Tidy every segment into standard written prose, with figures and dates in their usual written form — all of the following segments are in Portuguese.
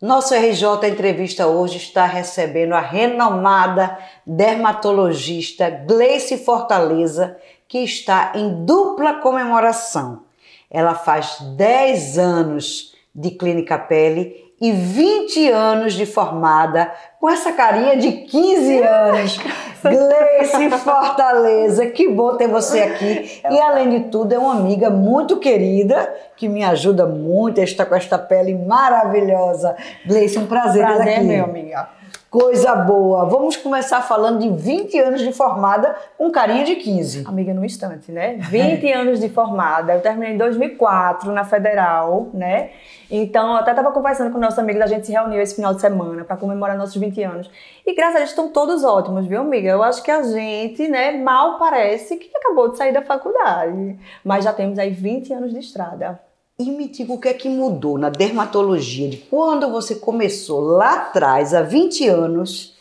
Nosso RJ Entrevista hoje está recebendo a renomada dermatologista Gleice Fortaleza, que está em dupla comemoração. Ela faz 10 anos de Clínica Pele e 20 anos de formada, com essa carinha de 15 anos. Gleice Fortaleza, que bom ter você aqui. E além de tudo, é uma amiga muito querida, que me ajuda muito a estar com esta pele maravilhosa. Gleice, um prazer ter aqui. Meu amiga. Coisa boa. Vamos começar falando de 20 anos de formada, com carinha de 15. Amiga, no instante, né? 20 anos de formada. Eu terminei em 2004 na Federal, né? Então, eu até estava conversando com nossos amigos, a gente se reuniu esse final de semana para comemorar nossos 20 anos. E graças a Deus estão todos ótimos, viu, amiga? Eu acho que a gente, né, mal parece que acabou de sair da faculdade. Mas já temos aí 20 anos de estrada. E me diga o que é que mudou na dermatologia de quando você começou lá atrás, há 20 anos,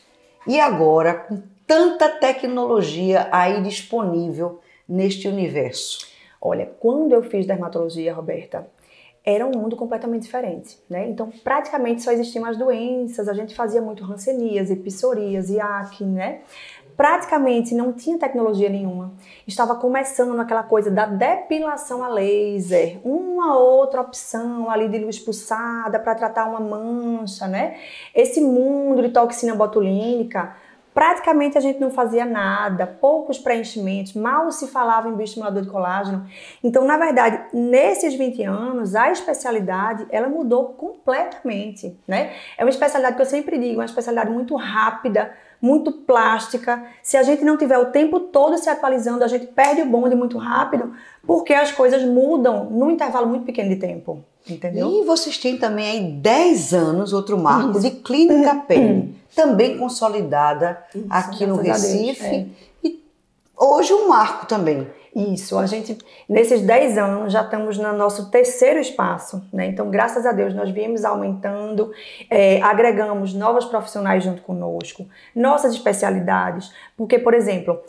e agora com tanta tecnologia aí disponível neste universo. Olha, quando eu fiz dermatologia, Roberta, era um mundo completamente diferente, né? Então, praticamente só existiam as doenças, a gente fazia muito hanseníase, psoríase, acne, né? Praticamente não tinha tecnologia nenhuma. Estava começando aquela coisa da depilação a laser, uma outra opção ali de luz pulsada para tratar uma mancha, né? Esse mundo de toxina botulínica, praticamente a gente não fazia nada, poucos preenchimentos, mal se falava em bioestimulador de colágeno. Então, na verdade, nesses 20 anos, a especialidade, ela mudou completamente, né? É uma especialidade que eu sempre digo, uma especialidade muito rápida, muito plástica. Se a gente não tiver o tempo todo se atualizando, a gente perde o bonde muito rápido, porque as coisas mudam num intervalo muito pequeno de tempo, entendeu? E vocês têm também aí 10 anos, outro marco, de Clínica Pele, também consolidada aqui no Recife. E hoje um marco também. Isso, a gente, nesses 10 anos, já estamos no nosso terceiro espaço, né? Então, graças a Deus, nós viemos aumentando, agregamos novos profissionais junto conosco, nossas especialidades, porque, por exemplo,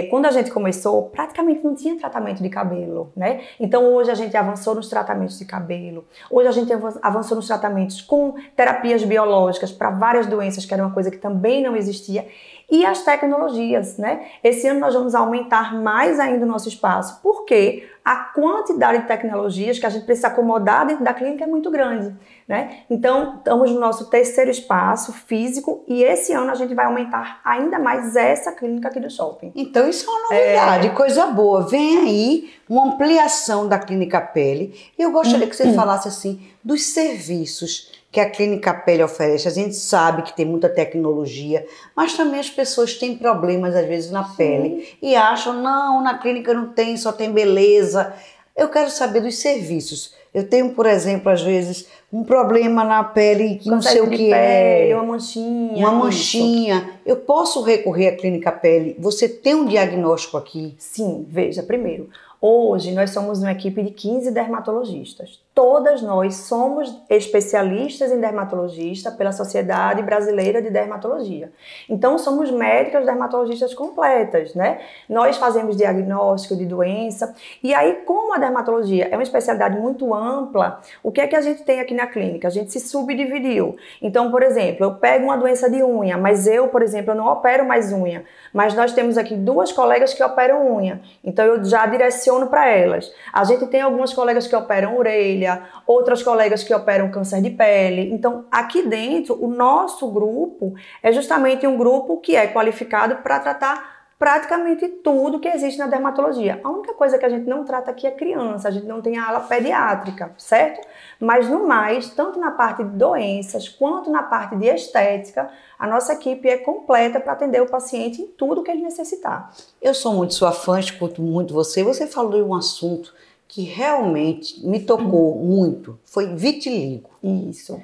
quando a gente começou, praticamente não tinha tratamento de cabelo, né? Então, hoje a gente avançou nos tratamentos de cabelo, hoje a gente avançou nos tratamentos com terapias biológicas para várias doenças, que era uma coisa que também não existia, e as tecnologias, né? Esse ano nós vamos aumentar mais ainda o nosso espaço, porque a quantidade de tecnologias que a gente precisa acomodar dentro da clínica é muito grande, né? Então, estamos no nosso terceiro espaço físico e esse ano a gente vai aumentar ainda mais essa clínica aqui do shopping. Então, isso é uma novidade, coisa boa. Vem aí uma ampliação da Clínica Pele. E eu gostaria que você falasse assim dos serviços que a Clínica Pele oferece. A gente sabe que tem muita tecnologia, mas também as pessoas têm problemas às vezes na pele e acham, não, na clínica não tem, só tem beleza. Eu quero saber dos serviços. Eu tenho, por exemplo, às vezes, um problema na pele que não sei o que é. Uma manchinha. Uma manchinha. Eu posso recorrer à Clínica Pele? Você tem um diagnóstico aqui? Sim, veja, primeiro, hoje nós somos uma equipe de 15 dermatologistas. Todas nós somos especialistas em dermatologista pela Sociedade Brasileira de Dermatologia. Então, somos médicas dermatologistas completas, né? Nós fazemos diagnóstico de doença. E aí, como a dermatologia é uma especialidade muito ampla, o que é que a gente tem aqui na clínica? A gente se subdividiu. Então, por exemplo, eu pego uma doença de unha, mas eu, por exemplo, eu não opero mais unha. Mas nós temos aqui 2 colegas que operam unha. Então, eu já direciono para elas. A gente tem algumas colegas que operam orelha, outras colegas que operam câncer de pele. Então, aqui dentro, o nosso grupo é justamente um grupo que é qualificado para tratar praticamente tudo que existe na dermatologia. A única coisa que a gente não trata aqui é criança, a gente não tem a ala pediátrica, certo? Mas no mais, tanto na parte de doenças quanto na parte de estética, a nossa equipe é completa para atender o paciente em tudo que ele necessitar. Eu sou muito sua fã, escuto muito você. Você falou de um assunto que realmente me tocou muito, foi vitiligo. Isso.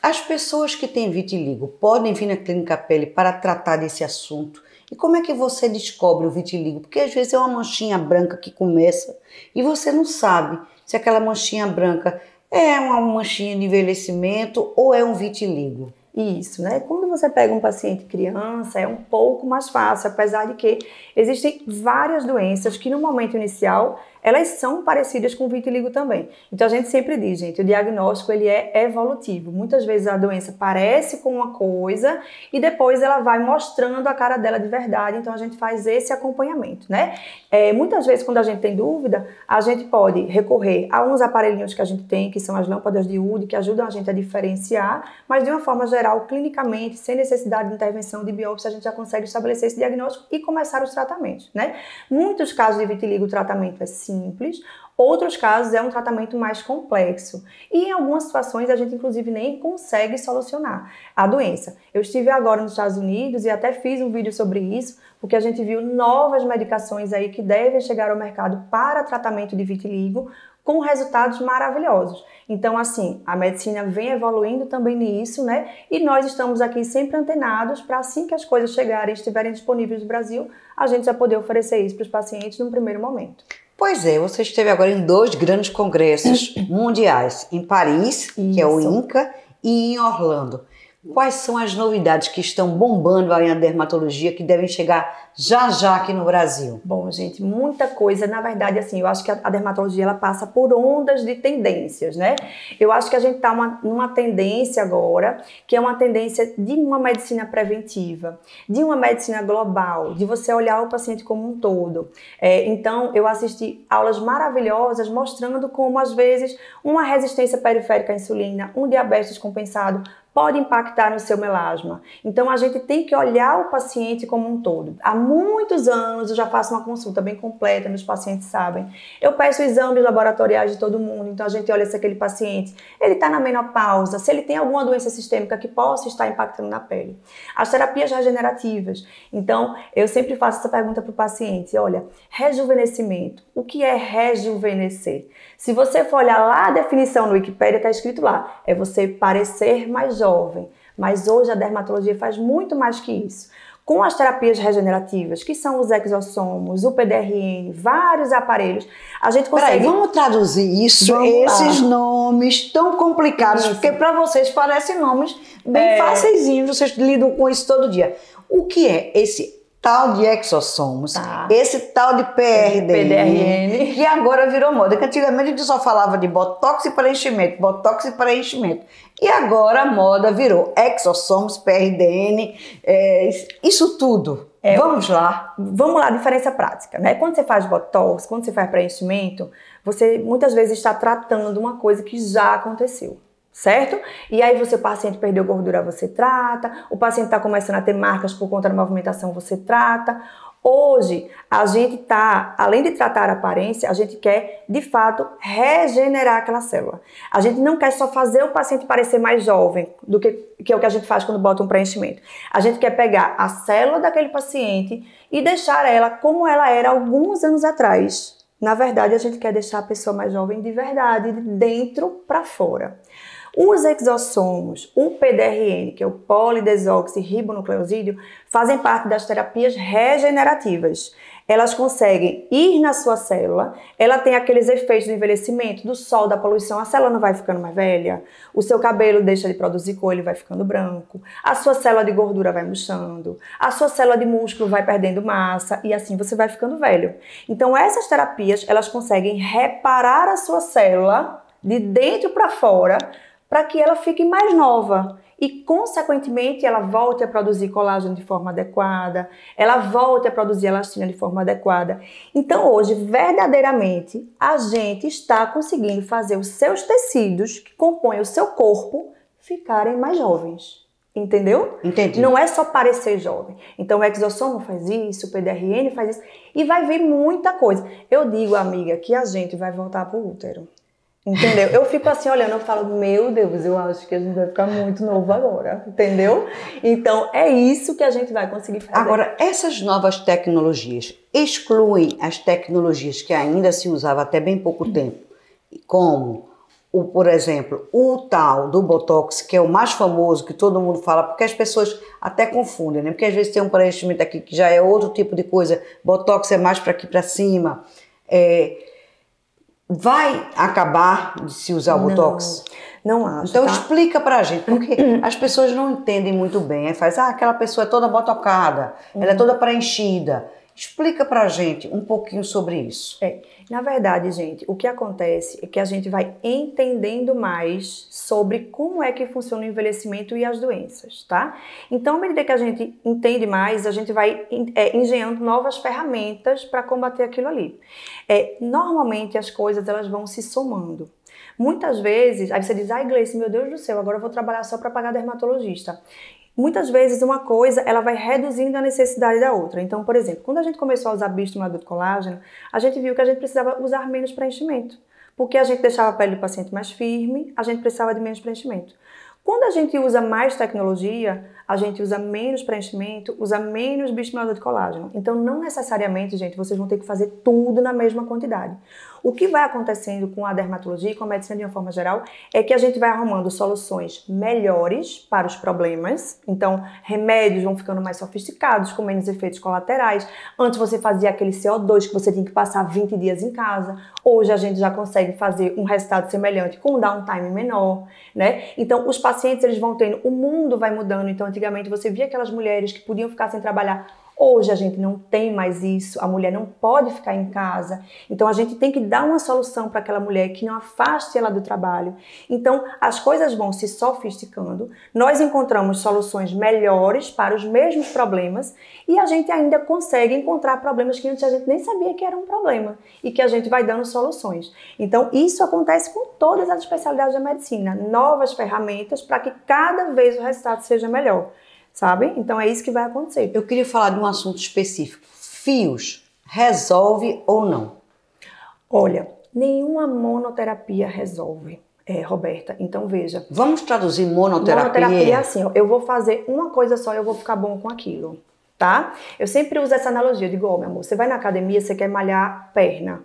As pessoas que têm vitiligo podem vir na Clínica Pele para tratar desse assunto. E como é que você descobre o vitiligo? Porque às vezes é uma manchinha branca que começa e você não sabe se aquela manchinha branca é uma manchinha de envelhecimento ou é um vitiligo. Isso, né? Quando você pega um paciente criança, é um pouco mais fácil, apesar de que existem várias doenças que no momento inicial elas são parecidas com vitiligo também. Então a gente sempre diz, gente, o diagnóstico ele é evolutivo. Muitas vezes a doença parece com uma coisa e depois ela vai mostrando a cara dela de verdade, então a gente faz esse acompanhamento, né? Muitas vezes quando a gente tem dúvida, a gente pode recorrer a uns aparelhinhos que a gente tem, que são as lâmpadas de Wood, que ajudam a gente a diferenciar, mas de uma forma geral, clinicamente, sem necessidade de intervenção de biópsia, a gente já consegue estabelecer esse diagnóstico e começar os tratamentos, né? Muitos casos de vitiligo, o tratamento é simples, outros casos é um tratamento mais complexo e em algumas situações a gente inclusive nem consegue solucionar a doença. Eu estive agora nos Estados Unidos e até fiz um vídeo sobre isso, porque a gente viu novas medicações aí que devem chegar ao mercado para tratamento de vitiligo com resultados maravilhosos. Então, assim, a medicina vem evoluindo também nisso, né? E nós estamos aqui sempre antenados para assim que as coisas chegarem, estiverem disponíveis no Brasil, a gente já poder oferecer isso para os pacientes num primeiro momento. Pois é, você esteve agora em 2 grandes congressos mundiais, em Paris, que é o INCA, e em Orlando. Quais são as novidades que estão bombando aí na dermatologia que devem chegar já já aqui no Brasil? Bom, gente, muita coisa. Na verdade, assim, eu acho que a dermatologia ela passa por ondas de tendências, né? Eu acho que a gente está numa tendência agora, que é uma tendência de uma medicina preventiva, de uma medicina global, de você olhar o paciente como um todo. Então, eu assisti aulas maravilhosas mostrando como, às vezes, uma resistência periférica à insulina, um diabetes compensado, pode impactar no seu melasma. Então, a gente tem que olhar o paciente como um todo. Há muitos anos eu já faço uma consulta bem completa, meus pacientes sabem. Eu peço exames laboratoriais de todo mundo, então a gente olha se aquele paciente, ele está na menopausa, se ele tem alguma doença sistêmica que possa estar impactando na pele. As terapias regenerativas. Então, eu sempre faço essa pergunta para o paciente, olha, rejuvenescimento. O que é rejuvenescer? Se você for olhar lá a definição no Wikipedia, está escrito lá, é você parecer mais jovem. Mas hoje a dermatologia faz muito mais que isso. Com as terapias regenerativas, que são os exossomos, o PDRN, vários aparelhos, a gente consegue... Peraí, vamos traduzir esses nomes tão complicados, porque para vocês parecem nomes bem faceizinhos, vocês lidam com isso todo dia. O que é esse tal de exossomos, esse tal de PDRN, que agora virou moda, que antigamente a gente só falava de botox e preenchimento, e agora a moda virou exossomos, PRDN, isso tudo. Vamos lá, diferença prática, né? Quando você faz botox, quando você faz preenchimento, você muitas vezes está tratando uma coisa que já aconteceu. Certo? E aí o paciente perdeu gordura, você trata, o paciente está começando a ter marcas por conta da movimentação, você trata. Hoje, a gente está, além de tratar a aparência, a gente quer, de fato, regenerar aquela célula. A gente não quer só fazer o paciente parecer mais jovem, do que é o que a gente faz quando bota um preenchimento. A gente quer pegar a célula daquele paciente e deixar ela como ela era alguns anos atrás. Na verdade, a gente quer deixar a pessoa mais jovem de verdade, de dentro para fora. Os exossomos, o PDRN, que é o polidesoxirribonucleosídeo, fazem parte das terapias regenerativas. Elas conseguem ir na sua célula, ela tem aqueles efeitos do envelhecimento, do sol, da poluição, a célula não vai ficando mais velha, o seu cabelo deixa de produzir cor, ele vai ficando branco, a sua célula de gordura vai murchando, a sua célula de músculo vai perdendo massa e assim você vai ficando velho. Então essas terapias, elas conseguem reparar a sua célula de dentro para fora, para que ela fique mais nova e, consequentemente, ela volte a produzir colágeno de forma adequada, ela volte a produzir elastina de forma adequada. Então, hoje, verdadeiramente, a gente está conseguindo fazer os seus tecidos, que compõem o seu corpo, ficarem mais jovens. Entendeu? Entendi. Não é só parecer jovem. Então, o exossomo faz isso, o PDRN faz isso, e vai vir muita coisa. Eu digo, amiga, que a gente vai voltar pro útero. Entendeu? Eu fico assim olhando, eu falo, meu Deus, eu acho que a gente vai ficar muito novo agora, entendeu? Então, é isso que a gente vai conseguir fazer. Agora, essas novas tecnologias excluem as tecnologias que ainda se usava até bem pouco tempo, como, por exemplo, o tal do Botox, que é o mais famoso, que todo mundo fala, porque as pessoas até confundem, né? Porque às vezes tem um preenchimento aqui que já é outro tipo de coisa, Botox é mais para aqui para cima, vai acabar de se usar o Botox? Não acho. Então explica pra gente, porque as pessoas não entendem muito bem. Aí faz, aquela pessoa é toda botocada, ela é toda preenchida. Explica pra gente um pouquinho sobre isso. Na verdade, gente, o que acontece é que a gente vai entendendo mais sobre como é que funciona o envelhecimento e as doenças, tá? Então, à medida que a gente entende mais, a gente vai engenhando novas ferramentas para combater aquilo ali. Normalmente, as coisas elas vão se somando. Muitas vezes, aí você diz, ai, Gleice, meu Deus do céu, agora eu vou trabalhar só para pagar dermatologista. Muitas vezes uma coisa ela vai reduzindo a necessidade da outra. Então, por exemplo, quando a gente começou a usar bioestimulador de colágeno, a gente viu que a gente precisava usar menos preenchimento. Porque a gente deixava a pele do paciente mais firme, a gente precisava de menos preenchimento. Quando a gente usa mais tecnologia, a gente usa menos preenchimento, usa menos bioestimulador de colágeno. Então, não necessariamente, gente, vocês vão ter que fazer tudo na mesma quantidade. O que vai acontecendo com a dermatologia e com a medicina de uma forma geral é que a gente vai arrumando soluções melhores para os problemas. Então, remédios vão ficando mais sofisticados, com menos efeitos colaterais. Antes você fazia aquele CO2 que você tinha que passar 20 dias em casa. Hoje a gente já consegue fazer um resultado semelhante com um downtime menor, né? Então, os pacientes eles vão tendo, o mundo vai mudando. Então, antigamente você via aquelas mulheres que podiam ficar sem trabalhar. Hoje a gente não tem mais isso, a mulher não pode ficar em casa. Então a gente tem que dar uma solução para aquela mulher que não afaste ela do trabalho. Então as coisas vão se sofisticando, nós encontramos soluções melhores para os mesmos problemas e a gente ainda consegue encontrar problemas que antes a gente nem sabia que era um problema e que a gente vai dando soluções. Então isso acontece com todas as especialidades da medicina, novas ferramentas para que cada vez o resultado seja melhor. Sabe? Então é isso que vai acontecer. Eu queria falar de um assunto específico. Fios, resolve ou não? Olha, nenhuma monoterapia resolve, Roberta. Então veja. Vamos traduzir monoterapia? Monoterapia é assim, ó, eu vou fazer uma coisa só e eu vou ficar bom com aquilo, tá? Eu sempre uso essa analogia, eu digo, ó, meu amor, você vai na academia, você quer malhar perna.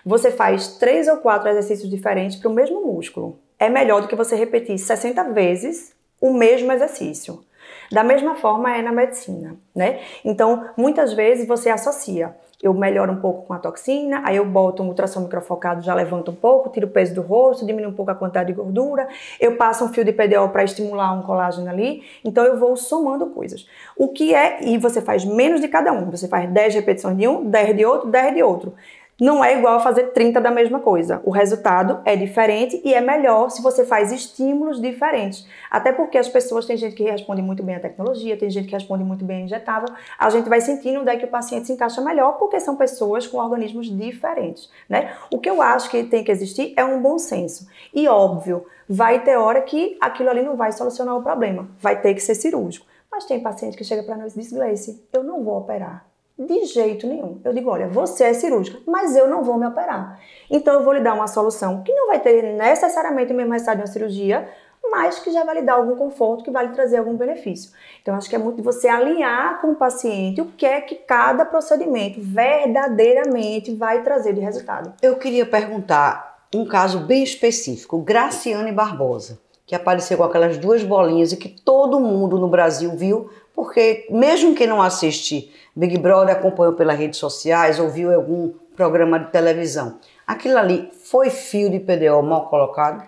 Você faz 3 ou 4 exercícios diferentes para o mesmo músculo. É melhor do que você repetir 60 vezes o mesmo exercício. Da mesma forma é na medicina, né? Então, muitas vezes você associa. Eu melhoro um pouco com a toxina, aí eu boto um ultrassom microfocado, já levanto um pouco, tiro o peso do rosto, diminuo um pouco a quantidade de gordura, eu passo um fio de PDO para estimular um colágeno ali, então eu vou somando coisas. O que e você faz menos de cada um, você faz 10 repetições de um, 10 de outro, 10 de outro. Não é igual a fazer 30 da mesma coisa. O resultado é diferente e é melhor se você faz estímulos diferentes. Até porque as pessoas, tem gente que responde muito bem à tecnologia, tem gente que responde muito bem à injetável. A gente vai sentindo onde é que o paciente se encaixa melhor, porque são pessoas com organismos diferentes, né? O que eu acho que tem que existir é um bom senso. E óbvio, vai ter hora que aquilo ali não vai solucionar o problema. Vai ter que ser cirúrgico. Mas tem paciente que chega para nós e diz, Gleice, eu não vou operar. De jeito nenhum. Eu digo, olha, você é cirúrgica, mas eu não vou me operar. Então eu vou lhe dar uma solução que não vai ter necessariamente o mesmo resultado de uma cirurgia, mas que já vai lhe dar algum conforto, que vai lhe trazer algum benefício. Então acho que é muito de você alinhar com o paciente o que é que cada procedimento verdadeiramente vai trazer de resultado. Eu queria perguntar um caso bem específico, Graciane Barbosa, que apareceu com aquelas 2 bolinhas e que todo mundo no Brasil viu, porque mesmo quem não assiste Big Brother, acompanhou pelas redes sociais, ouviu algum programa de televisão. Aquilo ali foi fio de PDO mal colocado?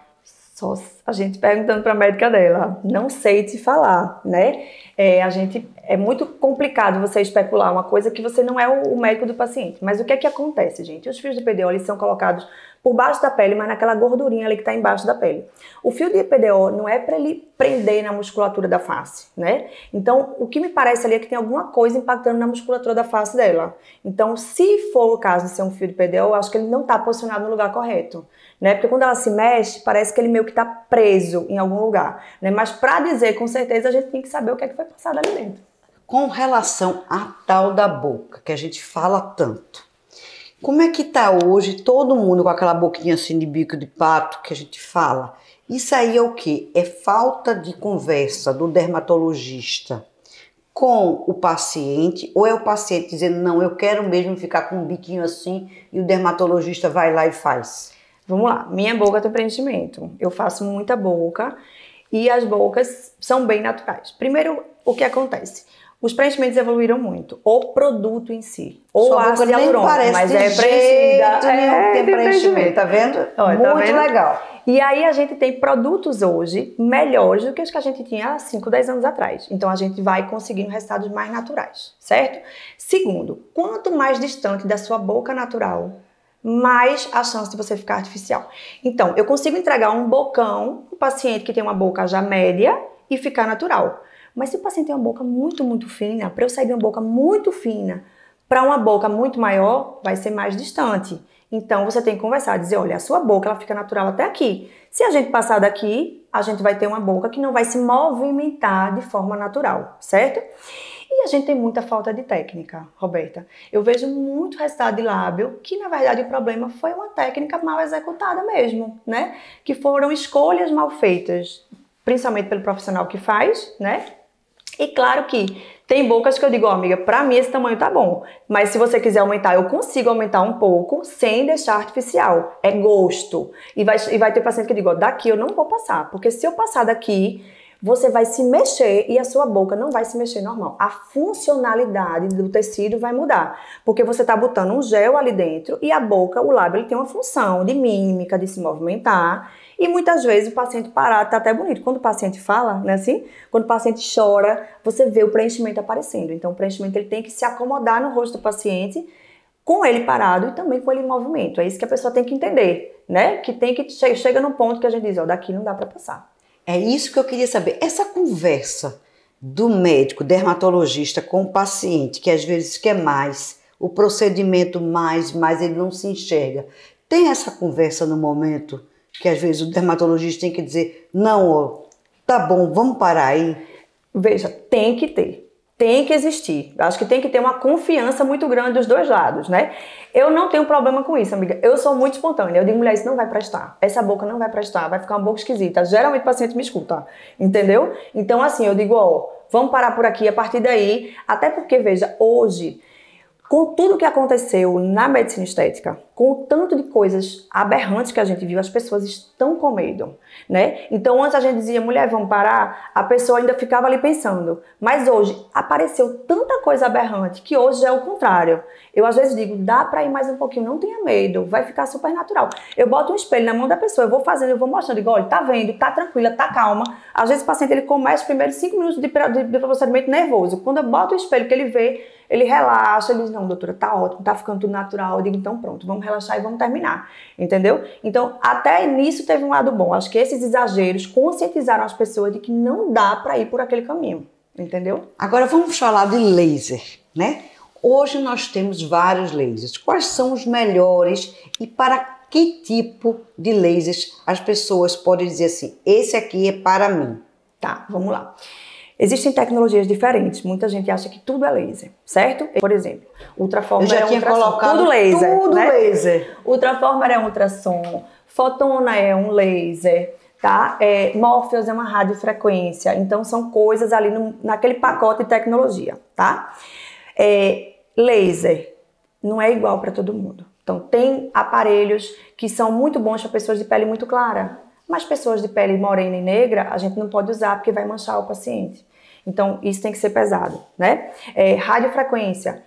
Só a gente perguntando para a médica dela. Não sei te falar, né? É muito complicado você especular uma coisa que você não é o médico do paciente. Mas o que é que acontece, gente? Os fios de PDO eles são colocados por baixo da pele, mas naquela gordurinha ali que está embaixo da pele. O fio de PDO não é para ele prender na musculatura da face, né? Então, o que me parece ali é que tem alguma coisa impactando na musculatura da face dela. Então, se for o caso de ser um fio de PDO, eu acho que ele não está posicionado no lugar correto, né? Porque quando ela se mexe, parece que ele meio que está preso em algum lugar, né? Mas para dizer com certeza, a gente tem que saber o que é que foi passado ali dentro. Com relação à tal da boca, que a gente fala tanto, como é que tá hoje todo mundo com aquela boquinha assim de bico de pato que a gente fala? Isso aí é o quê? É falta de conversa do dermatologista com o paciente, ou é o paciente dizendo, não, eu quero mesmo ficar com um biquinho assim, e o dermatologista vai lá e faz? Vamos lá, minha boca tem preenchimento, eu faço muita boca e as bocas são bem naturais. Primeiro, o que acontece? Os preenchimentos evoluíram muito. O produto em si. Ou Sua ácido boca nem hialurônico, parece mas de é jeito preenchida. nenhum, tem preenchimento, tá vendo? Olha, tá Muito vendo? legal. E aí a gente tem produtos hoje melhores do que os que a gente tinha há 5, 10 anos atrás. Então a gente vai conseguindo resultados mais naturais, certo? Segundo, quanto mais distante da sua boca natural, mais a chance de você ficar artificial. Então, eu consigo entregar um bocão para o paciente que tem uma boca já média e ficar natural. Mas se o paciente tem uma boca muito, muito fina, para eu sair de uma boca muito fina para uma boca muito maior, vai ser mais distante. Então, você tem que conversar, dizer, olha, a sua boca ela fica natural até aqui. Se a gente passar daqui, a gente vai ter uma boca que não vai se movimentar de forma natural, certo? E a gente tem muita falta de técnica, Roberta. Eu vejo muito resultado de lábio que, na verdade, o problema foi uma técnica mal executada mesmo, né? Que foram escolhas mal feitas, principalmente pelo profissional que faz, né? E claro que tem bocas que eu digo, ó, amiga, pra mim esse tamanho tá bom. Mas se você quiser aumentar, eu consigo aumentar um pouco sem deixar artificial. É gosto. E vai ter paciente que eu digo, ó, daqui eu não vou passar. Porque se eu passar daqui, você vai se mexer e a sua boca não vai se mexer normal. A funcionalidade do tecido vai mudar. Porque você tá botando um gel ali dentro e a boca, o lábio, ele tem uma função de mímica, de se movimentar. E muitas vezes o paciente parado tá até bonito. Quando o paciente fala, né, assim? Quando o paciente chora, você vê o preenchimento aparecendo. Então o preenchimento ele tem que se acomodar no rosto do paciente, com ele parado e também com ele em movimento. É isso que a pessoa tem que entender, né? Que tem que chega num ponto que a gente diz, ó, daqui não dá para passar. É isso que eu queria saber. Essa conversa do médico, dermatologista com o paciente, que às vezes quer mais, o procedimento mais ele não se enxerga. Tem essa conversa no momento que às vezes o dermatologista tem que dizer, não, ó, tá bom, vamos parar aí. Veja, tem que ter. Tem que existir. Eu acho que tem que ter uma confiança muito grande dos dois lados, né? Eu não tenho problema com isso, amiga. Eu sou muito espontânea. Eu digo, mulher, isso não vai prestar. Essa boca não vai prestar. Vai ficar uma boca esquisita. Geralmente o paciente me escuta. Entendeu? Então, assim, eu digo, ó, vamos parar por aqui a partir daí. Até porque, veja, hoje, com tudo que aconteceu na medicina estética, com o tanto de coisas aberrantes que a gente viu, as pessoas estão com medo, né? Então, antes a gente dizia, mulher, vamos parar, a pessoa ainda ficava ali pensando. Mas hoje, apareceu tanta coisa aberrante que hoje é o contrário. Eu, às vezes, digo, dá pra ir mais um pouquinho, não tenha medo, vai ficar super natural. Eu boto um espelho na mão da pessoa, eu vou fazendo, eu vou mostrando, digo, olha, tá vendo, tá tranquila, tá calma. Às vezes, o paciente, ele começa os primeiros 5 minutos de procedimento nervoso. Quando eu boto o espelho que ele vê, ele relaxa, ele diz, não, doutora, tá ótimo, tá ficando tudo natural. Eu digo, então pronto, vamos relaxar e vamos terminar, entendeu? Então, até nisso teve um lado bom. Acho que esses exageros conscientizaram as pessoas de que não dá para ir por aquele caminho, entendeu? Agora vamos falar de laser, né? Hoje nós temos vários lasers. Quais são os melhores e para que tipo de lasers as pessoas podem dizer assim, esse aqui é para mim? Tá, vamos lá. Existem tecnologias diferentes. Muita gente acha que tudo é laser, certo? Por exemplo, ultraformer é ultrassom. Tudo laser, tudo né? laser. Ultraformer é um ultrassom. Fotona é um laser, tá? Morpheus é uma radiofrequência. Então, são coisas ali naquele pacote de tecnologia, tá? Laser não é igual para todo mundo. Então, tem aparelhos que são muito bons para pessoas de pele muito clara. Mas pessoas de pele morena e negra, a gente não pode usar porque vai manchar o paciente. Então, isso tem que ser pesado, né? Radiofrequência.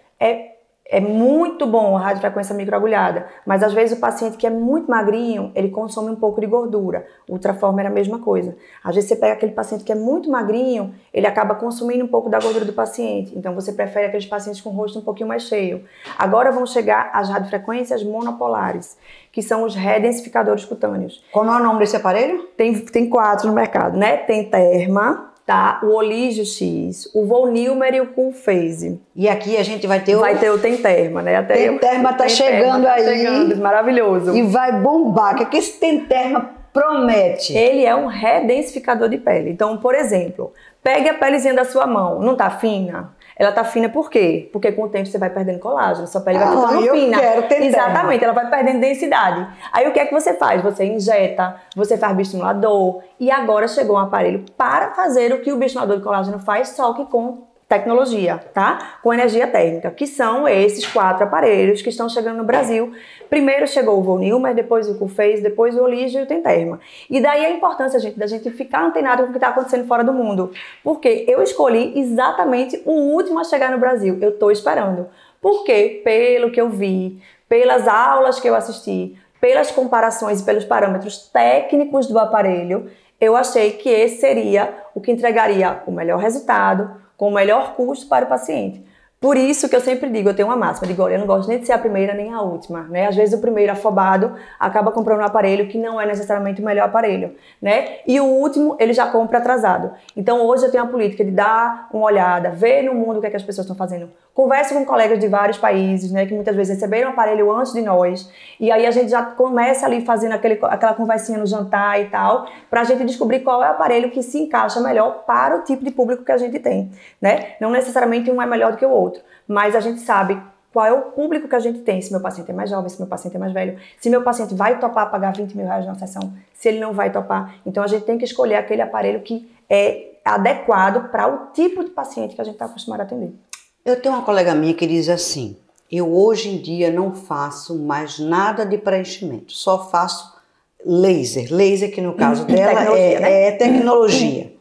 É muito bom a radiofrequência microagulhada, mas às vezes o paciente que é muito magrinho, ele consome um pouco de gordura. O ultraformer é a mesma coisa. Às vezes você pega aquele paciente que é muito magrinho, ele acaba consumindo um pouco da gordura do paciente. Então, você prefere aqueles pacientes com o rosto um pouquinho mais cheio. Agora vão chegar as radiofrequências monopolares, que são os redensificadores cutâneos. Como é o nome desse aparelho? Tem 4 no mercado, né? Tem Terma, tá? O Oligio X, o Volnilmer e o Cool Phase. E aqui a gente vai ter o... Vai ter o Tenterma, né? Até Tenterma tá chegando aí. Chegando, maravilhoso. E vai bombar. O que esse Tenterma promete? Ele é um redensificador de pele. Então, por exemplo, pegue a pelezinha da sua mão. Não tá fina? Ela tá fina por quê? Porque com o tempo você vai perdendo colágeno, sua pele vai ficando fina. Quero Tenterma. Exatamente, ela vai perdendo densidade. Aí o que é que você faz? Você injeta, você faz bioestimulador e agora chegou um aparelho para fazer o que o bioestimulador de colágeno faz, só que com tecnologia, tá? Com energia térmica, que são esses 4 aparelhos que estão chegando no Brasil. Primeiro chegou o Vonilmer, depois o Coolphase, depois o Olige e o Tenterma. E daí a importância, gente, da gente ficar antenado com o que está acontecendo fora do mundo. Porque eu escolhi exatamente o último a chegar no Brasil. Eu estou esperando. Porque, pelo que eu vi, pelas aulas que eu assisti, pelas comparações e pelos parâmetros técnicos do aparelho, eu achei que esse seria o que entregaria o melhor resultado, com o melhor custo para o paciente. Por isso que eu sempre digo, eu tenho uma máxima, digo, olha, eu não gosto nem de ser a primeira nem a última, né? Às vezes o primeiro afobado acaba comprando um aparelho que não é necessariamente o melhor aparelho, né? E o último, ele já compra atrasado. Então hoje eu tenho a política de dar uma olhada, ver no mundo o que é que as pessoas estão fazendo. Converso com colegas de vários países, né, que muitas vezes receberam o aparelho antes de nós, e aí a gente já começa ali fazendo aquela conversinha no jantar e tal, pra gente descobrir qual é o aparelho que se encaixa melhor para o tipo de público que a gente tem, né? Não necessariamente um é melhor do que o outro, mas a gente sabe qual é o público que a gente tem, se meu paciente é mais jovem, se meu paciente é mais velho, se meu paciente vai topar pagar 20 mil reais na sessão, se ele não vai topar. Então a gente tem que escolher aquele aparelho que é adequado para o tipo de paciente que a gente está acostumado a atender. Eu tenho uma colega minha que diz assim, eu hoje em dia não faço mais nada de preenchimento, só faço laser. Laser que no caso dela é tecnologia.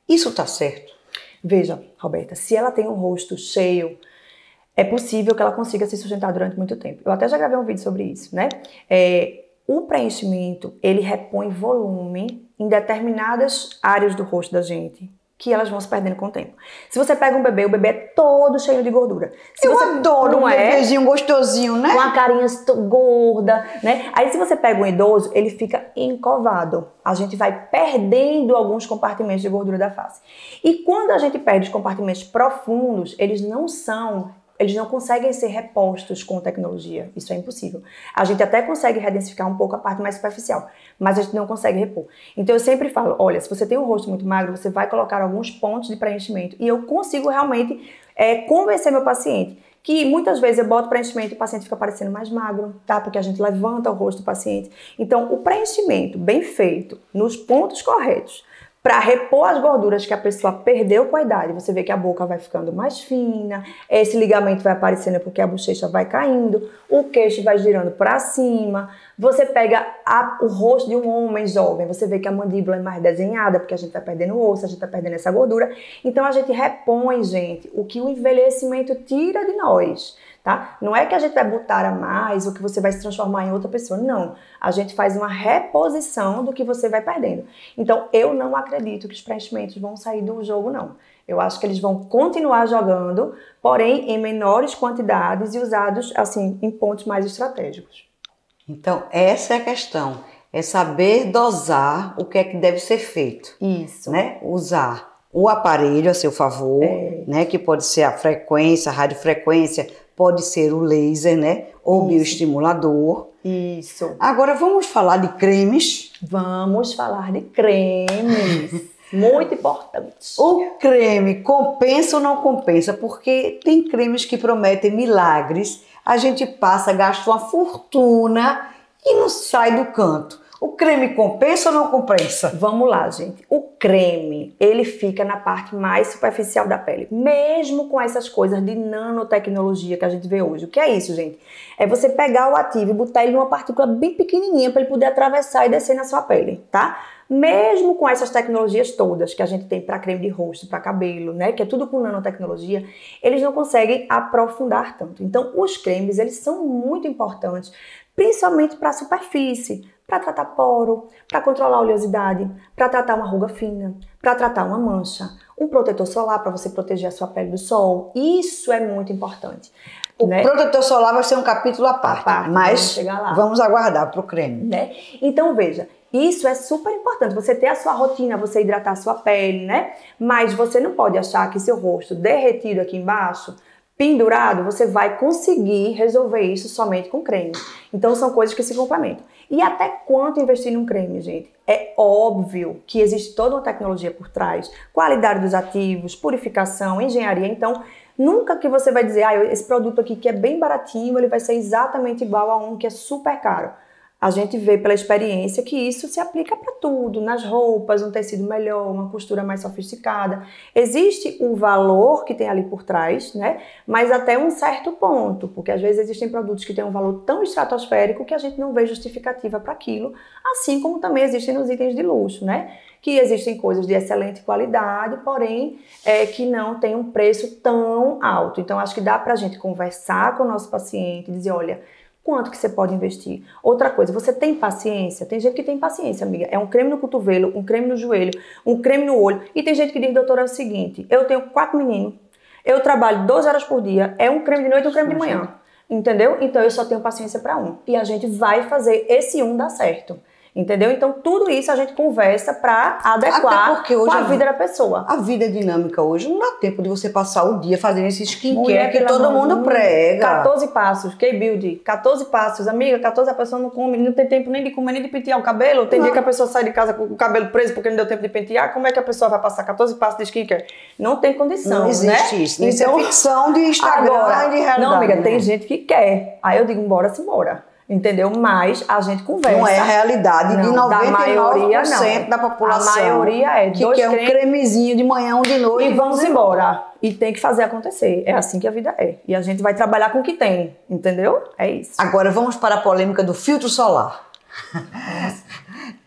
Isso está certo? Veja, Roberta, se ela tem um rosto cheio, é possível que ela consiga se sustentar durante muito tempo. Eu até já gravei um vídeo sobre isso, né? O preenchimento, ele repõe volume em determinadas áreas do rosto da gente, que elas vão se perdendo com o tempo. Se você pega um bebê, o bebê é todo cheio de gordura. Eu adoro um bebezinho gostosinho, né? Com a carinha gorda, né? Aí se você pega um idoso, ele fica encovado. A gente vai perdendo alguns compartimentos de gordura da face. E quando a gente perde os compartimentos profundos, eles não conseguem ser repostos com tecnologia. Isso é impossível. A gente até consegue redensificar um pouco a parte mais superficial, mas a gente não consegue repor. Então eu sempre falo, olha, se você tem um rosto muito magro, você vai colocar alguns pontos de preenchimento. E eu consigo realmente convencer meu paciente que muitas vezes eu boto preenchimento e o paciente fica parecendo mais magro, tá? Porque a gente levanta o rosto do paciente. Então o preenchimento bem feito, nos pontos corretos, para repor as gorduras que a pessoa perdeu com a idade. Você vê que a boca vai ficando mais fina, esse ligamento vai aparecendo porque a bochecha vai caindo, o queixo vai girando para cima. Você pega o rosto de um homem jovem, você vê que a mandíbula é mais desenhada, porque a gente está perdendo o osso, a gente está perdendo essa gordura. Então a gente repõe, gente, o que o envelhecimento tira de nós. Tá? Não é que a gente vai botar a mais ou que você vai se transformar em outra pessoa, não. A gente faz uma reposição do que você vai perdendo. Então, eu não acredito que os preenchimentos vão sair do jogo, não. Eu acho que eles vão continuar jogando, porém em menores quantidades e usados assim em pontos mais estratégicos. Então, essa é a questão. É saber dosar o que é que deve ser feito. Isso. Né? Usar o aparelho a seu favor, né? Que pode ser a frequência, a radiofrequência, pode ser o laser, né? Ou bioestimulador. Isso. Agora vamos falar de cremes. Vamos falar de cremes. Muito importante. O creme compensa ou não compensa? Porque tem cremes que prometem milagres. A gente passa, gasta uma fortuna e não sai do canto. O creme compensa ou não compensa? Vamos lá, gente. O creme, ele fica na parte mais superficial da pele. Mesmo com essas coisas de nanotecnologia que a gente vê hoje. O que é isso, gente? É você pegar o ativo e botar ele numa partícula bem pequenininha para ele poder atravessar e descer na sua pele, tá? Mesmo com essas tecnologias todas que a gente tem para creme de rosto, para cabelo, né? Que é tudo com nanotecnologia, eles não conseguem aprofundar tanto. Então, os cremes, eles são muito importantes, principalmente para a superfície, para tratar poro, para controlar a oleosidade, para tratar uma ruga fina, para tratar uma mancha, um protetor solar para você proteger a sua pele do sol. Isso é muito importante. O protetor solar vai ser um capítulo à parte, mas vamos aguardar para o creme. Né? Então, veja, isso é super importante, você ter a sua rotina, você hidratar a sua pele, né? Mas você não pode achar que seu rosto derretido aqui embaixo, pendurado, você vai conseguir resolver isso somente com creme. Então são coisas que se complementam. E até quanto investir num creme, gente? É óbvio que existe toda uma tecnologia por trás, qualidade dos ativos, purificação, engenharia. Então, nunca que você vai dizer, esse produto aqui que é bem baratinho, ele vai ser exatamente igual a um que é super caro. A gente vê pela experiência que isso se aplica para tudo, nas roupas, um tecido melhor, uma costura mais sofisticada. Existe um valor que tem ali por trás, né? Mas até um certo ponto, porque às vezes existem produtos que têm um valor tão estratosférico que a gente não vê justificativa para aquilo, assim como também existem nos itens de luxo, né? Que existem coisas de excelente qualidade, porém que não tem um preço tão alto. Então, acho que dá para a gente conversar com o nosso paciente e dizer, olha, quanto que você pode investir? Outra coisa, você tem paciência? Tem gente que tem paciência, amiga. É um creme no cotovelo, um creme no joelho, um creme no olho. E tem gente que diz, doutora, é o seguinte, eu tenho 4 meninos, eu trabalho 12 horas por dia, é um creme de noite e um creme de manhã. Entendeu? Então, eu só tenho paciência para um. E a gente vai fazer esse um dar certo. Entendeu? Então, tudo isso a gente conversa para adequar com a vida da pessoa. A vida é dinâmica hoje. Não dá tempo de você passar o dia fazendo esse skincare que todo mundo prega. 14 passos, K-Beauty. 14 passos. Amiga, 14 a pessoa não come, não tem tempo nem de comer, nem de pentear o cabelo. Tem dia que a pessoa sai de casa com o cabelo preso porque não deu tempo de pentear. Como é que a pessoa vai passar 14 passos de skincare? Não tem condição, não existe, né? Isso. Isso é ficção de Instagram e de realidade. Não, amiga, tem gente que quer. Aí eu digo, bora se embora. Entendeu? Mas a gente conversa. Não é a realidade de 99% da maioria, da população. A maioria é que quer um cremezinho de manhã, um de noite. E vamos embora. E tem que fazer acontecer. É assim que a vida é. E a gente vai trabalhar com o que tem. Entendeu? É isso. Agora vamos para a polêmica do filtro solar.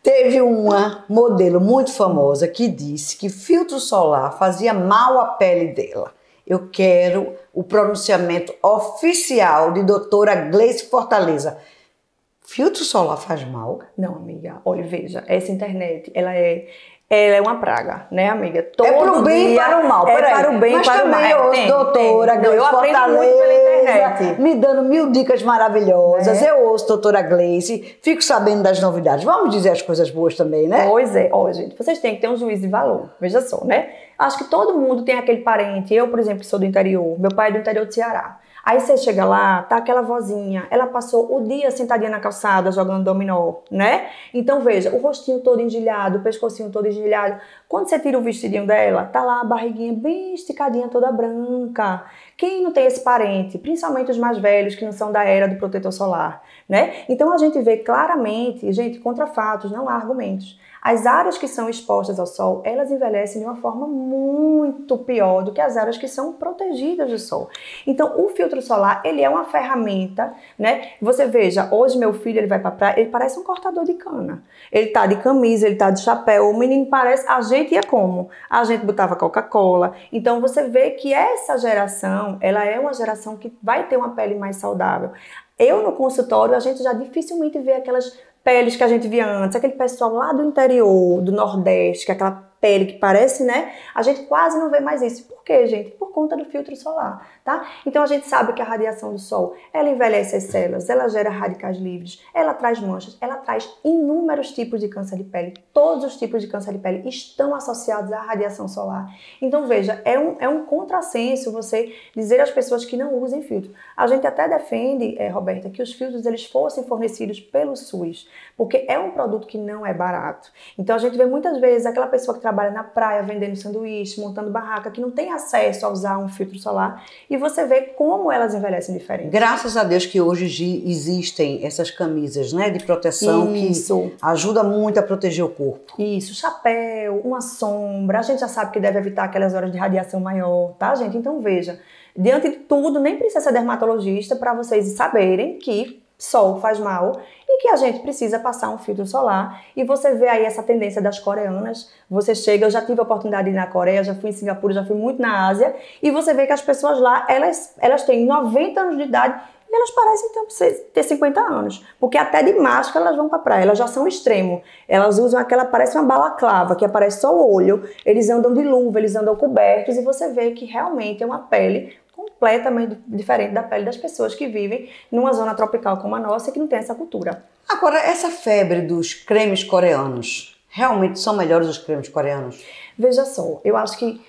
Teve uma modelo muito famosa que disse que filtro solar fazia mal à pele dela. Eu quero o pronunciamento oficial de doutora Gleice Fortaleza. Filtro solar faz mal? Não, amiga. Olha, veja, essa internet, ela é uma praga, né, amiga? Todo é pro bem e para o mal. É para o bem e para o mal. Mas também doutora Gleice Fortaleza, me dando 1000 dicas maravilhosas. Eu ouço doutora Gleice, fico sabendo das novidades. Vamos dizer as coisas boas também, né? Pois é. Ó, gente, vocês têm que ter um juízo de valor. Veja só, né? Acho que todo mundo tem aquele parente. Eu, por exemplo, que sou do interior. Meu pai é do interior do Ceará. Aí você chega lá, tá aquela vozinha, ela passou o dia sentadinha na calçada jogando dominó, né? Então veja, o rostinho todo engelhado, o pescocinho todo engelhado. Quando você tira o vestidinho dela, tá lá a barriguinha bem esticadinha, toda branca. Quem não tem esse parente? Principalmente os mais velhos que não são da era do protetor solar, né? Então a gente vê claramente, gente, contra fatos, não há argumentos. As áreas que são expostas ao sol, elas envelhecem de uma forma muito pior do que as áreas que são protegidas do sol. Então, o filtro solar, ele é uma ferramenta, né? Você veja, hoje meu filho, ele vai pra praia, ele parece um cortador de cana. Ele tá de camisa, ele tá de chapéu, o menino parece, a gente ia como? A gente botava Coca-Cola. Então, você vê que essa geração, ela é uma geração que vai ter uma pele mais saudável. Eu, no consultório, a gente já dificilmente vê aquelas peles que a gente via antes, aquele pessoal lá do interior, do Nordeste, que é aquela pele que parece, né? A gente quase não vê mais isso. Por quê, gente? Por conta do filtro solar, tá? Então a gente sabe que a radiação do sol, ela envelhece as células, ela gera radicais livres, ela traz manchas, ela traz inúmeros tipos de câncer de pele. Todos os tipos de câncer de pele estão associados à radiação solar. Então veja, é um contrassenso você dizer às pessoas que não usem filtro. A gente até defende, Roberta, que os filtros eles fossem fornecidos pelo SUS, porque é um produto que não é barato. Então a gente vê muitas vezes aquela pessoa que trabalha na praia vendendo sanduíche, montando barraca, que não tem acesso a usar um filtro solar, e você vê como elas envelhecem diferente. Graças a Deus que hoje existem essas camisas, né, de proteção. Isso. Que ajuda muito a proteger o corpo. Isso, chapéu, uma sombra, a gente já sabe que deve evitar aquelas horas de radiação maior, tá, gente? Então veja, diante de tudo, nem precisa ser dermatologista para vocês saberem que sol faz mal e que a gente precisa passar um filtro solar. E você vê aí essa tendência das coreanas. Você chega, eu já tive a oportunidade de ir na Coreia, já fui em Singapura, já fui muito na Ásia, e você vê que as pessoas lá, elas têm 90 anos de idade e elas parecem ter 50 anos, porque até de máscara elas vão pra praia, elas já são extremo, elas usam aquela, parece uma balaclava, que aparece só o olho, eles andam de luva, eles andam cobertos, e você vê que realmente é uma pele completamente diferente da pele das pessoas que vivem numa zona tropical como a nossa e que não tem essa cultura. Agora, essa febre dos cremes coreanos, realmente são melhores os cremes coreanos? Veja só, eu acho que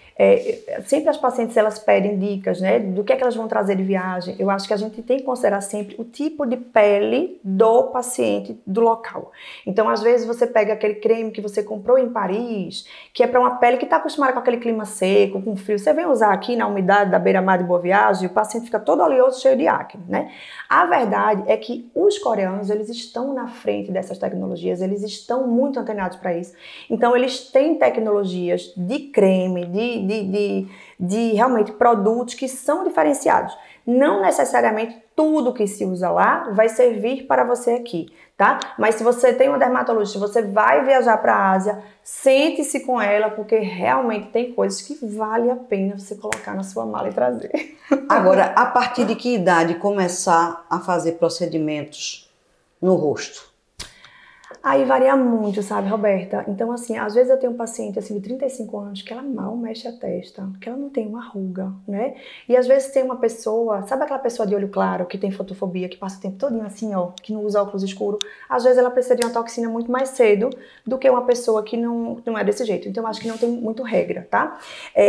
Sempre as pacientes, elas pedem dicas, né, do que é que elas vão trazer de viagem. Eu acho que a gente tem que considerar sempre o tipo de pele do paciente, do local. Então, às vezes, você pega aquele creme que você comprou em Paris, que é para uma pele que está acostumada com aquele clima seco, com frio. Você vem usar aqui na umidade da beira-mar de Boa Viagem, e o paciente fica todo oleoso, cheio de acne, né? A verdade é que os coreanos, eles estão na frente dessas tecnologias, eles estão muito antenados para isso. Então, eles têm tecnologias de creme, de realmente produtos que são diferenciados. Não necessariamente tudo que se usa lá vai servir para você aqui, tá? Mas se você tem uma dermatologista, você vai viajar para a Ásia, sente-se com ela, porque realmente tem coisas que vale a pena você colocar na sua mala e trazer. Agora, a partir de que idade começar a fazer procedimentos no rosto? Aí varia muito, sabe, Roberta? Então, assim, às vezes eu tenho um paciente, assim, de 35 anos que ela mal mexe a testa, que ela não tem uma ruga, né? E às vezes tem uma pessoa, sabe aquela pessoa de olho claro, que tem fotofobia, que passa o tempo todinho assim, ó, que não usa óculos escuros? Às vezes ela precisa de uma toxina muito mais cedo do que uma pessoa que não é desse jeito. Então, eu acho que não tem muito regra, tá?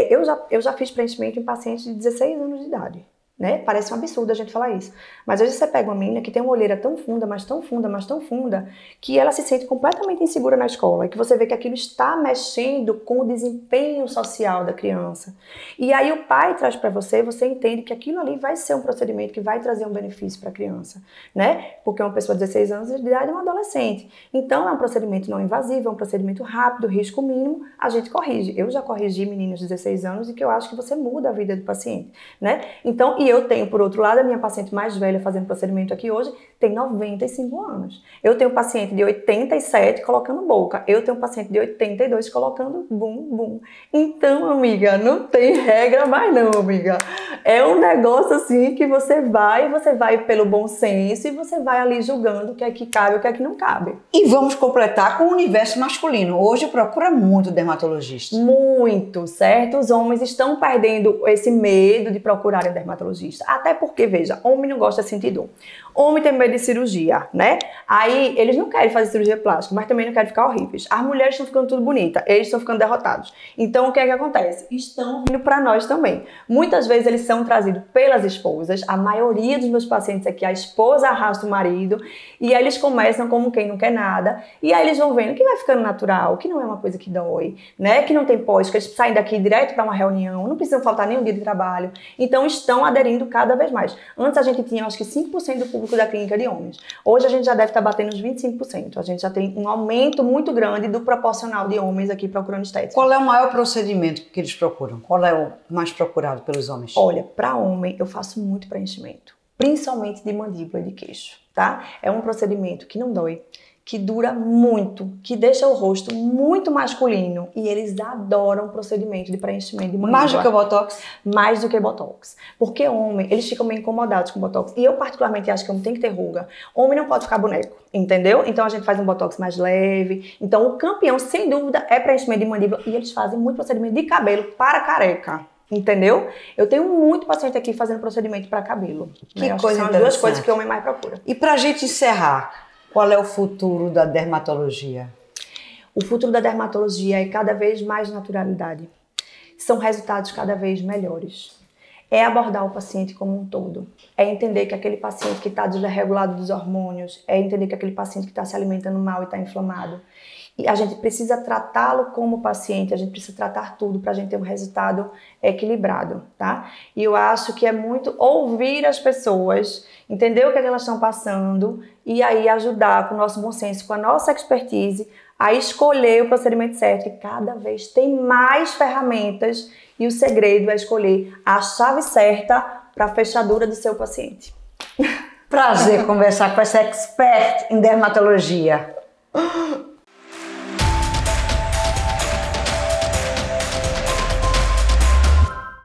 Eu já fiz preenchimento em pacientes de 16 anos de idade. Né? Parece um absurdo a gente falar isso. Mas hoje você pega uma menina que tem uma olheira tão funda, mas tão funda, mas tão funda, que ela se sente completamente insegura na escola e que você vê que aquilo está mexendo com o desempenho social da criança. E aí o pai traz para você, você entende que aquilo ali vai ser um procedimento que vai trazer um benefício para a criança, né? Porque uma pessoa de 16 anos de idade é uma adolescente. Então é um procedimento não invasivo, é um procedimento rápido, risco mínimo, a gente corrige. Eu já corrigi meninas de 16 anos e que eu acho que você muda a vida do paciente, né? Então, e eu tenho, por outro lado, a minha paciente mais velha fazendo procedimento aqui hoje tem 95 anos. Eu tenho paciente de 87 colocando boca. Eu tenho paciente de 82 colocando bum, bum. Então, amiga, não tem regra mais não, amiga. É um negócio assim que você vai pelo bom senso e você vai ali julgando o que é que cabe e o que é que não cabe. E vamos completar com o universo masculino. Hoje procura muito dermatologista. Muito, certo? Os homens estão perdendo esse medo de procurarem dermatologista. Até porque, veja, homem não gosta de sentir dor. Homem tem medo de cirurgia, né? Aí, eles não querem fazer cirurgia plástica, mas também não querem ficar horríveis. As mulheres estão ficando tudo bonita, eles estão ficando derrotados. Então, o que é que acontece? Estão vindo para nós também. Muitas vezes eles são trazidos pelas esposas. A maioria dos meus pacientes aqui, a esposa arrasta o marido, e aí eles começam como quem não quer nada, e aí eles vão vendo que vai ficando natural, que não é uma coisa que dói, né? Que não tem pós, que eles saem daqui direto para uma reunião, não precisam faltar nem um dia de trabalho. Então, estão aderindo cada vez mais. Antes a gente tinha, acho que 5% do público da clínica de homens. Hoje a gente já deve estar batendo uns 25%. A gente já tem um aumento muito grande do proporcional de homens aqui procurando estética. Qual é o maior procedimento que eles procuram? Qual é o mais procurado pelos homens? Olha, para homem eu faço muito preenchimento, principalmente de mandíbula e de queixo, tá? É um procedimento que não dói, que dura muito, que deixa o rosto muito masculino e eles adoram o procedimento de preenchimento de mandíbula. Mais do que o Botox? Mais do que Botox. Porque homem, eles ficam meio incomodados com Botox. E eu particularmente acho que homem tem que ter ruga. Homem não pode ficar boneco, entendeu? Então a gente faz um Botox mais leve. Então o campeão, sem dúvida, é preenchimento de mandíbula e eles fazem muito procedimento de cabelo para careca. Entendeu? Eu tenho muito paciente aqui fazendo procedimento para cabelo. Que Acho coisa que são as duas coisas que o homem mais procura. E pra gente encerrar, qual é o futuro da dermatologia? O futuro da dermatologia é cada vez mais naturalidade. São resultados cada vez melhores. É abordar o paciente como um todo. É entender que aquele paciente que está desregulado dos hormônios, é entender que aquele paciente que está se alimentando mal e está inflamado. E a gente precisa tratá-lo como paciente, a gente precisa tratar tudo para a gente ter um resultado equilibrado, tá? E eu acho que é muito ouvir as pessoas, entender o que elas estão passando e aí ajudar com o nosso bom senso, com a nossa expertise, a escolher o procedimento certo. E cada vez tem mais ferramentas e o segredo é escolher a chave certa para a fechadura do seu paciente. Prazer conversar com essa expert em dermatologia.